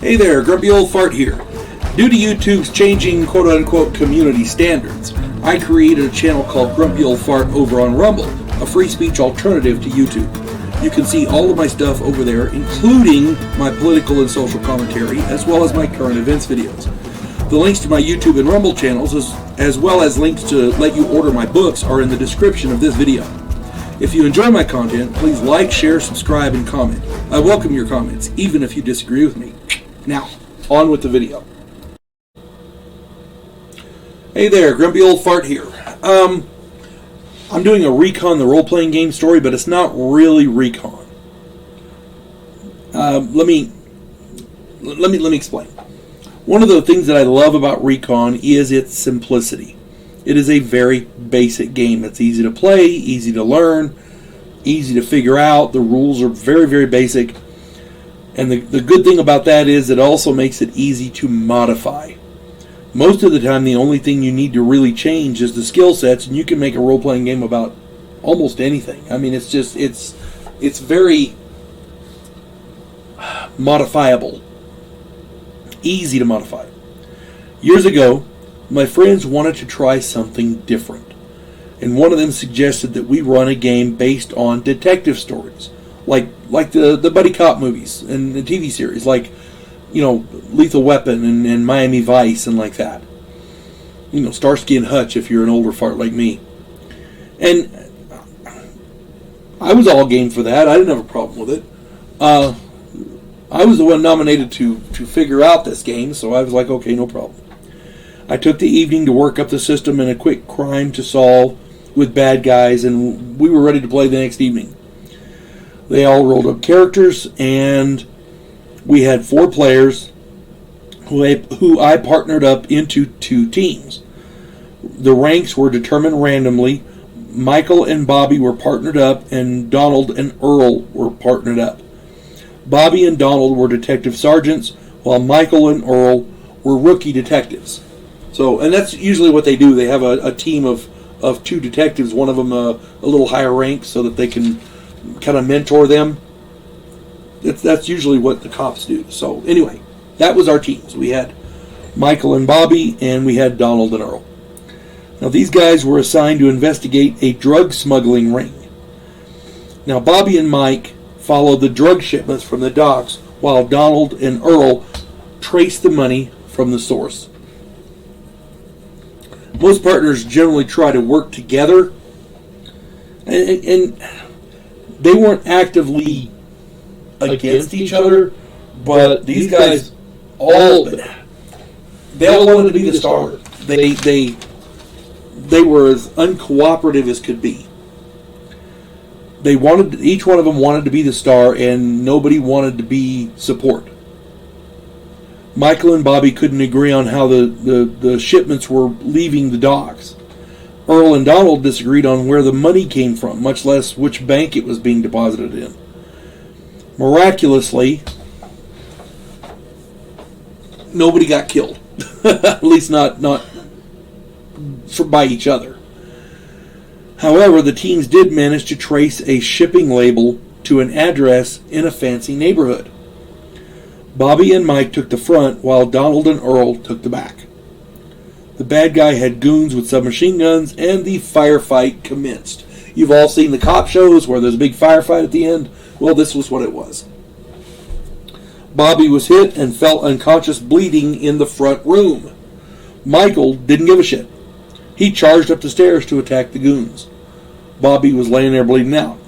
Hey there, Grumpy Old Fart here. Due to YouTube's changing quote-unquote community standards, I created a channel called Grumpy Old Fart over on Rumble, a free speech alternative to YouTube. You can see all of my stuff over there, including my political and social commentary, as well as my current events videos. The links to my YouTube and Rumble channels, as well as links to let you order my books, are in the description of this video. If you enjoy my content, please like, share, subscribe, and comment. I welcome your comments, even if you disagree with me. Now, on with the video. Hey there, Grumpy Old Fart here. I'm doing a Recon the role-playing game story, but it's not really Recon. Let me explain. One of the things that I love about Recon is its simplicity. It is a very basic game. It's easy to play, easy to learn, easy to figure out. The rules are very, very basic. And the good thing about that is it also makes it easy to modify. Most of the time, the only thing you need to really change is the skill sets, and you can make a role-playing game about almost anything. I mean, it's very modifiable. Easy to modify. Years ago, my friends wanted to try something different, and one of them suggested that we run a game based on detective stories, like the buddy cop movies and the TV series, like, you know, Lethal Weapon and Miami Vice and like that. You know, Starsky and Hutch if you're an older fart like me. And I was all game for that. I didn't have a problem with it. I was the one nominated to figure out this game, so I was like, okay, no problem. I took the evening to work up the system and a quick crime to solve with bad guys, and we were ready to play the next evening. They all rolled up characters, and we had 4 players who I partnered up into 2 teams. The ranks were determined randomly. Michael and Bobby were partnered up, and Donald and Earl were partnered up. Bobby and Donald were detective sergeants, while Michael and Earl were rookie detectives. So, and that's usually what they do. They have a team of 2 detectives, one of them a little higher rank, so that they can kind of mentor them. That's usually what the cops do. So anyway, that was our teams. We had Michael and Bobby, and we had Donald and Earl. Now these guys were assigned to investigate a drug smuggling ring. Now Bobby and Mike followed the drug shipments from the docks, while Donald and Earl traced the money from the source. Most partners generally try to work together, and they weren't actively against each other, but these guys all wanted to be the star. They were as uncooperative as could be. Each one of them wanted to be the star, and nobody wanted to be support. Michael and Bobby couldn't agree on how the shipments were leaving the docks. Earl and Donald disagreed on where the money came from, much less which bank it was being deposited in. Miraculously, nobody got killed. At least not by each other. However, the teams did manage to trace a shipping label to an address in a fancy neighborhood. Bobby and Mike took the front, while Donald and Earl took the back. The bad guy had goons with submachine guns, and the firefight commenced. You've all seen the cop shows where there's a big firefight at the end. Well, this was what it was. Bobby was hit and fell unconscious, bleeding in the front room. Michael didn't give a shit. He charged up the stairs to attack the goons. Bobby was laying there bleeding out.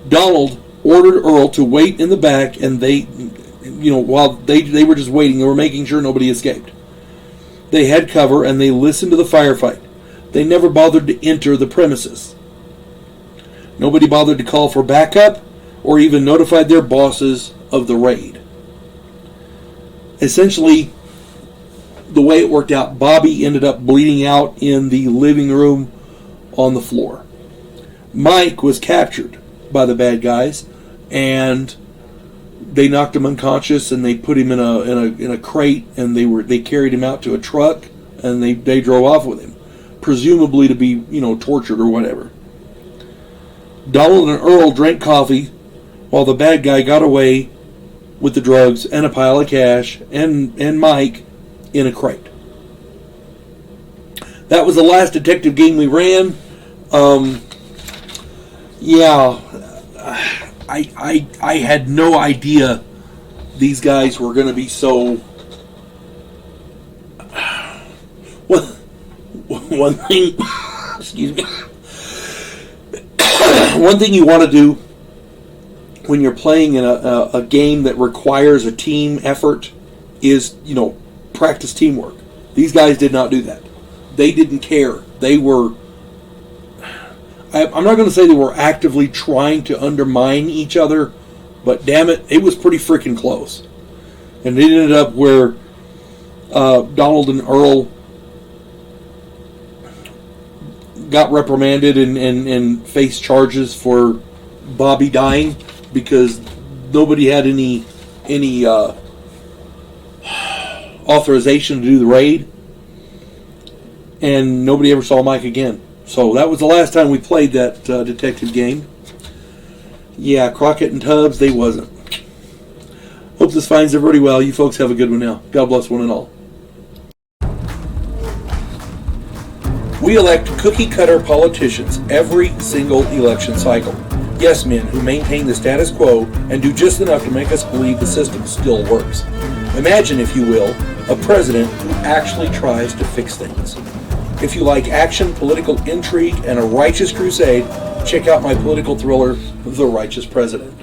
Donald ordered Earl to wait in the back, and while they were just waiting, they were making sure nobody escaped. They had cover, and they listened to the firefight. They never bothered to enter the premises. Nobody bothered to call for backup or even notified their bosses of the raid. Essentially, the way it worked out, Bobby ended up bleeding out in the living room on the floor. Mike was captured by the bad guys, and they knocked him unconscious, and they put him in a crate, and they carried him out to a truck, and they drove off with him, presumably to be tortured or whatever. Donald and Earl drank coffee while the bad guy got away with the drugs and a pile of cash and Mike in a crate. That was the last detective game we ran. Yeah, I had no idea these guys were going to be so. Well, one thing, excuse me. One thing you want to do when you're playing in a game that requires a team effort is, practice teamwork. These guys did not do that. They didn't care. They were, I'm not going to say they were actively trying to undermine each other, but damn it, it was pretty freaking close. And it ended up where Donald and Earl got reprimanded and faced charges for Bobby dying because nobody had any authorization to do the raid, and nobody ever saw Mike again. So that was the last time we played that detective game. Yeah, Crockett and Tubbs, they wasn't. Hope this finds everybody well. You folks have a good one now. God bless one and all. We elect cookie-cutter politicians every single election cycle. Yes men who maintain the status quo and do just enough to make us believe the system still works. Imagine, if you will, a president who actually tries to fix things. If you like action, political intrigue, and a righteous crusade, check out my political thriller, The Righteous President.